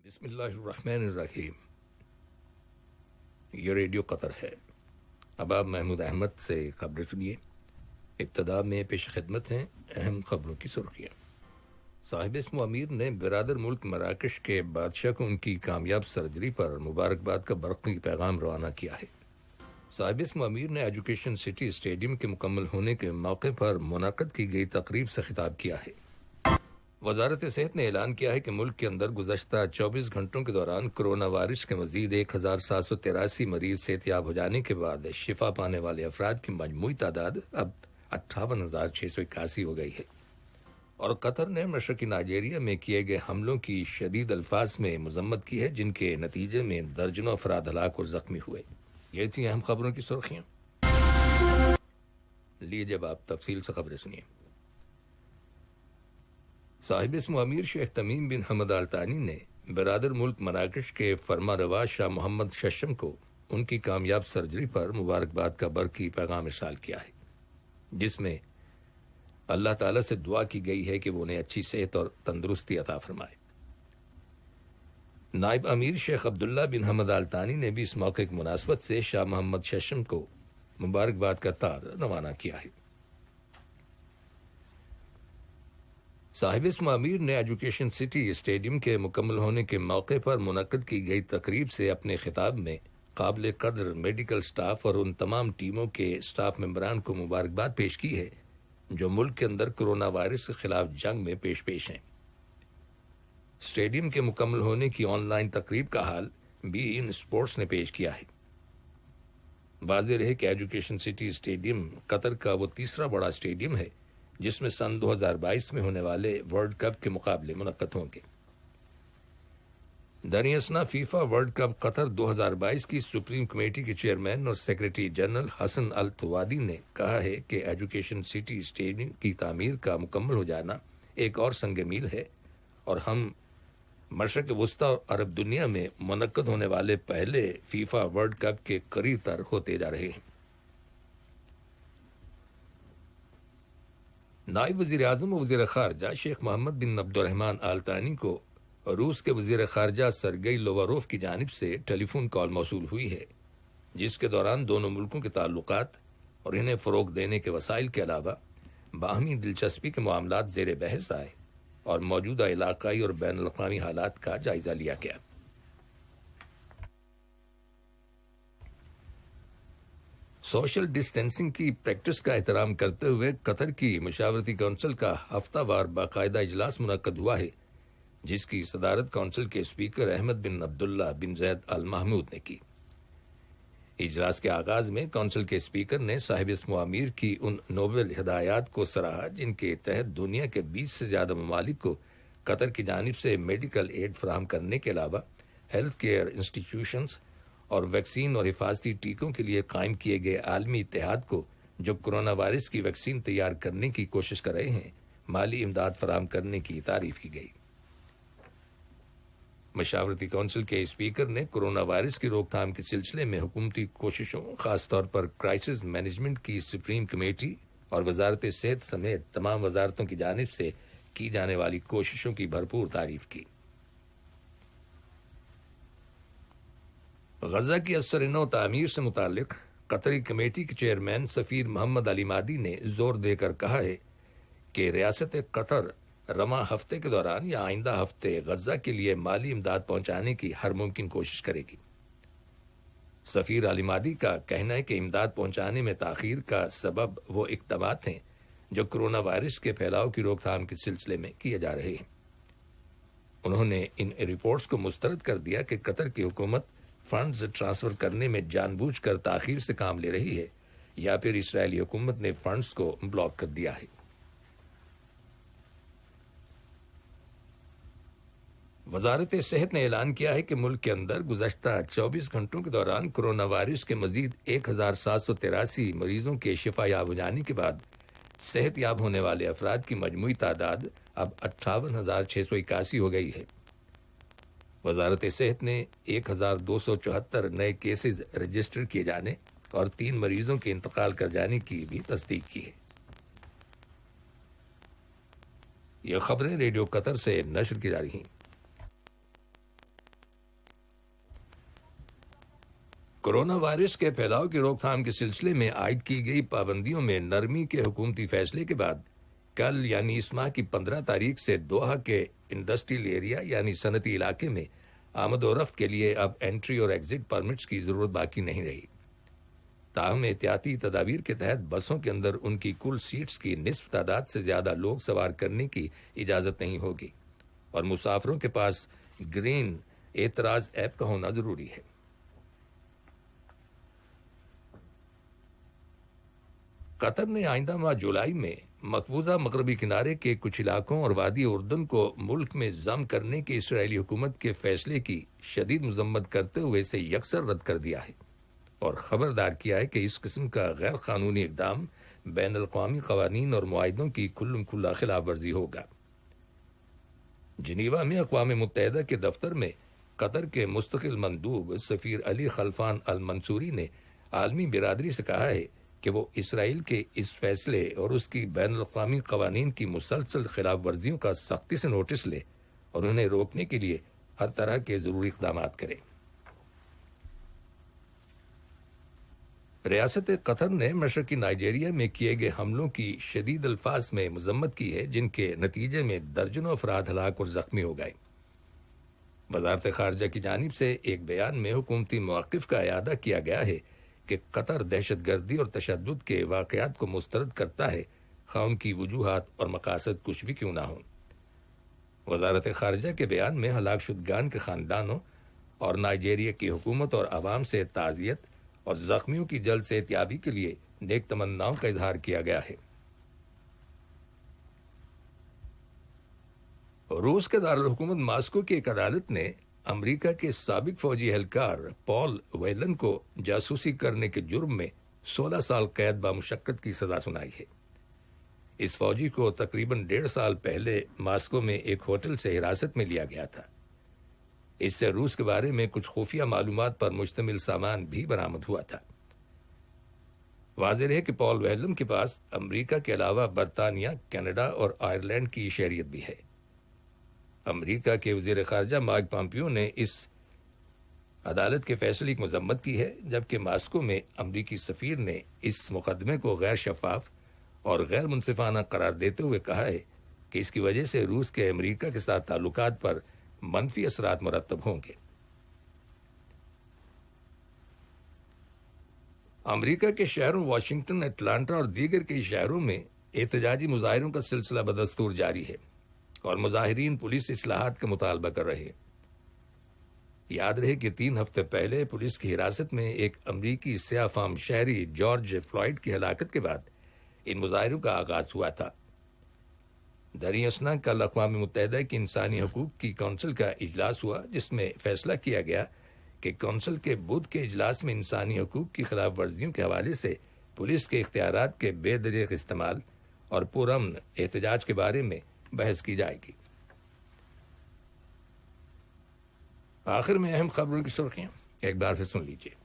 بسم اللہ الرحمن الرحیم۔ یہ ریڈیو قطر ہے۔ اب آپ محمود احمد سے خبریں سنیے۔ ابتدا میں پیش خدمت ہیں اہم خبروں کی سرخیاں۔ صاحب اسم امیر نے برادر ملک مراکش کے بادشاہ کو ان کی کامیاب سرجری پر مبارکباد کا برقی پیغام روانہ کیا ہے۔ صاحب اسم امیر نے ایجوکیشن سٹی اسٹیڈیم کے مکمل ہونے کے موقع پر منعقد کی گئی تقریب سے خطاب کیا ہے۔ وزارت صحت نے اعلان کیا ہے کہ ملک کے اندر گزشتہ 24 گھنٹوں کے دوران کرونا وائرس کے مزید 1783 مریض صحتیاب ہو جانے کے بعد شفا پانے والے افراد کی مجموعی تعداد اب 58,681 ہو گئی ہے، اور قطر نے مشرقی نائجیریا میں کیے گئے حملوں کی شدید الفاظ میں مذمت کی ہے، جن کے نتیجے میں درجنوں افراد ہلاک اور زخمی ہوئے۔ یہ تھی اہم خبروں کی سرخیاں۔ لیجیے اب آپ تفصیل سے خبریں سنیے۔ صاحب اسم امیر شیخ تمیم بن حمد آل ثانی نے برادر ملک مراکش کے فرما روا شاہ محمد ششم کو ان کی کامیاب سرجری پر مبارکباد کا برقی پیغام ارسال کیا ہے، جس میں اللہ تعالیٰ سے دعا کی گئی ہے کہ وہ انہیں اچھی صحت اور تندرستی عطا فرمائے۔ نائب امیر شیخ عبداللہ بن حمد آل ثانی نے بھی اس موقع کی مناسبت سے شاہ محمد ششم کو مبارکباد کا تار روانہ کیا ہے۔ صاحب اسم امیر نے ایجوکیشن سٹی اسٹیڈیم کے مکمل ہونے کے موقع پر منعقد کی گئی تقریب سے اپنے خطاب میں قابل قدر میڈیکل سٹاف اور ان تمام ٹیموں کے سٹاف ممبران کو مبارکباد پیش کی ہے جو ملک کے اندر کرونا وائرس کے خلاف جنگ میں پیش ہیں۔ اسٹیڈیم کے مکمل ہونے کی آن لائن تقریب کا حال بی ان اسپورٹس نے پیش کیا ہے۔ واضح رہے کہ ایجوکیشن سٹی اسٹیڈیم قطر کا وہ تیسرا بڑا اسٹیڈیم ہے جس میں سن 2022 میں ہونے والے ورلڈ کپ کے مقابلے منعقد ہوں گے۔ دریں فیفا ورلڈ کپ قطر 2022 کی سپریم کمیٹی کے چیئرمین اور سیکرٹری جنرل حسن التوادی نے کہا ہے کہ ایجوکیشن سٹی اسٹیڈیم کی تعمیر کا مکمل ہو جانا ایک اور سنگ میل ہے، اور ہم مشرق وسطی اور عرب دنیا میں منعقد ہونے والے پہلے فیفا ورلڈ کپ کے قریب تر ہوتے جا رہے ہیں۔ نائب وزیر اعظم و وزیر خارجہ شیخ محمد بن عبد الرحمن آل ثانی کو روس کے وزیر خارجہ سرگئی لوواروف کی جانب سے ٹیلی فون کال موصول ہوئی ہے، جس کے دوران دونوں ملکوں کے تعلقات اور انہیں فروغ دینے کے وسائل کے علاوہ باہمی دلچسپی کے معاملات زیر بحث آئے اور موجودہ علاقائی اور بین الاقوامی حالات کا جائزہ لیا گیا۔ سوشل ڈسٹینسنگ کی پریکٹس کا احترام کرتے ہوئے قطر کی مشاورتی کونسل کا ہفتہ وار باقاعدہ اجلاس منعقد ہوا ہے، جس کی صدارت کونسل کے اسپیکر احمد بن عبداللہ بن زید آل محمود نے کی۔ اجلاس کے آغاز میں کونسل کے اسپیکر نے صاحب اسم امیر کی ان نوبل ہدایات کو سراہا جن کے تحت دنیا کے 20 سے زیادہ ممالک کو قطر کی جانب سے میڈیکل ایڈ فراہم کرنے کے علاوہ ہیلتھ کیئر انسٹیٹیوشنز اور ویکسین اور حفاظتی ٹیکوں کے لیے قائم کیے گئے عالمی اتحاد کو جو کرونا وائرس کی ویکسین تیار کرنے کی کوشش کر رہے ہیں مالی امداد فراہم کرنے کی تعریف کی گئی۔ مشاورتی کونسل کے اسپیکر نے کرونا وائرس کی روک تھام کے سلسلے میں حکومتی کوششوں، خاص طور پر کرائسس مینجمنٹ کی سپریم کمیٹی اور وزارت صحت سمیت تمام وزارتوں کی جانب سے کی جانے والی کوششوں کی بھرپور تعریف کی۔ غزہ کی اثر نو تعمیر سے متعلق قطری کمیٹی کے چیئرمین سفیر محمد علی مادی نے زور دے کر کہا ہے کہ ریاست قطر رواں ہفتے کے دوران یا آئندہ ہفتے غزہ کے لیے مالی امداد پہنچانے کی ہر ممکن کوشش کرے گی۔ سفیر علی مادی کا کہنا ہے کہ امداد پہنچانے میں تاخیر کا سبب وہ اقدامات ہیں جو کرونا وائرس کے پھیلاؤ کی روک تھام کے سلسلے میں کیے جا رہے ہیں۔ انہوں نے ان رپورٹس کو مسترد کر دیا کہ قطر کی حکومت فنڈز ٹرانسفر کرنے میں جان بوجھ کر تاخیر سے کام لے رہی ہے یا پھر اسرائیلی حکومت نے فنڈز کو بلاک کر دیا ہے۔ وزارت صحت نے اعلان کیا ہے کہ ملک کے اندر گزشتہ 24 گھنٹوں کے دوران کرونا وائرس کے مزید 1783 مریضوں کے شفا یاب ہو جانے کے بعد صحت یاب ہونے والے افراد کی مجموعی تعداد اب 58,681 ہو گئی ہے۔ وزارت صحت نے 1,274 نئے کیسز رجسٹر کیے جانے اور 3 مریضوں کے انتقال کر جانے کی بھی تصدیق کی ہے۔ یہ خبریں ریڈیو قطر سے نشر کی جا رہی ہیں۔ کورونا وائرس کے پھیلاؤ کی روک تھام کے سلسلے میں عائد کی گئی پابندیوں میں نرمی کے حکومتی فیصلے کے بعد کل یعنی اس ماہ کی 15 تاریخ سے دوحہ کے انڈسٹریل ایریا یعنی صنعتی علاقے میں آمد و رفت کے لیے اب انٹری اور ایگزٹ پرمٹس کی ضرورت باقی نہیں رہی۔ تاہم احتیاطی تدابیر کے تحت بسوں کے اندر ان کی کل سیٹس کی نصف تعداد سے زیادہ لوگ سوار کرنے کی اجازت نہیں ہوگی اور مسافروں کے پاس گرین اعتراض ایپ کا ہونا ضروری ہے۔ قطر نے آئندہ ماہ جولائی میں مقبوضہ مغربی کنارے کے کچھ علاقوں اور وادی اردن کو ملک میں ضم کرنے کے اسرائیلی حکومت کے فیصلے کی شدید مذمت کرتے ہوئے اسے یکسر رد کر دیا ہے اور خبردار کیا ہے کہ اس قسم کا غیر قانونی اقدام بین الاقوامی قوانین اور معاہدوں کی کھلم کھلا خلاف ورزی ہوگا۔ جنیوا میں اقوام متحدہ کے دفتر میں قطر کے مستقل مندوب سفیر علی خلفان المنصوری نے عالمی برادری سے کہا ہے کہ وہ اسرائیل کے اس فیصلے اور اس کی بین الاقوامی قوانین کی مسلسل خلاف ورزیوں کا سختی سے نوٹس لے اور انہیں روکنے کے لیے ہر طرح کے ضروری اقدامات کرے۔ ریاست قطر نے مشرقی نائجیریا میں کیے گئے حملوں کی شدید الفاظ میں مذمت کی ہے جن کے نتیجے میں درجنوں افراد ہلاک اور زخمی ہو گئے۔ وزارت خارجہ کی جانب سے ایک بیان میں حکومتی موقف کا اعادہ کیا گیا ہے کہ قطر دہشت گردی اور تشدد کے واقعات کو مسترد کرتا ہے، خواہ ان کی وجوہات اور مقاصد کچھ بھی کیوں نہ ہوں۔ وزارت خارجہ کے بیان میں ہلاک شدگان کے خاندانوں اور نائجیریا کی حکومت اور عوام سے تعزیت اور زخمیوں کی جلد صحتیابی کے لیے نیک تمناؤں کا اظہار کیا گیا ہے۔ روس کے دارالحکومت ماسکو کی ایک عدالت نے امریکہ کے سابق فوجی اہلکار پال ویلن کو جاسوسی کرنے کے جرم میں 16 سال قید بامشقت کی سزا سنائی ہے۔ اس فوجی کو تقریباً 1.5 سال پہلے ماسکو میں ایک ہوٹل سے حراست میں لیا گیا تھا۔ اس سے روس کے بارے میں کچھ خفیہ معلومات پر مشتمل سامان بھی برآمد ہوا تھا۔ واضح ہے کہ پال ویلن کے پاس امریکہ کے علاوہ برطانیہ، کینیڈا اور آئرلینڈ کی شہریت بھی ہے۔ امریکہ کے وزیر خارجہ مائک پامپیو نے اس عدالت کے فیصلے کی مذمت کی ہے، جبکہ ماسکو میں امریکی سفیر نے اس مقدمے کو غیر شفاف اور غیر منصفانہ قرار دیتے ہوئے کہا ہے کہ اس کی وجہ سے روس کے امریکہ کے ساتھ تعلقات پر منفی اثرات مرتب ہوں گے۔ امریکہ کے شہروں واشنگٹن، اٹلانٹا اور دیگر کئی شہروں میں احتجاجی مظاہروں کا سلسلہ بدستور جاری ہے اور مظاہرین پولیس اصلاحات کا مطالبہ کر رہے ہیں۔ یاد رہے کہ 3 ہفتے پہلے پولیس کی حراست میں ایک امریکی سیاہ فام شہری جارج فلائیڈ کی ہلاکت کے بعد ان مظاہروں کا آغاز ہوا تھا۔ دریں اثنا کل اقوام متحدہ کی انسانی حقوق کی کونسل کا اجلاس ہوا، جس میں فیصلہ کیا گیا کہ کونسل کے بدھ کے اجلاس میں انسانی حقوق کی خلاف ورزیوں کے حوالے سے پولیس کے اختیارات کے بے دریغ استعمال اور پرامن احتجاج کے بارے میں بحث کی جائے گی۔ آخر میں اہم خبروں کی سرخیاں ایک بار پھر سن لیجیے۔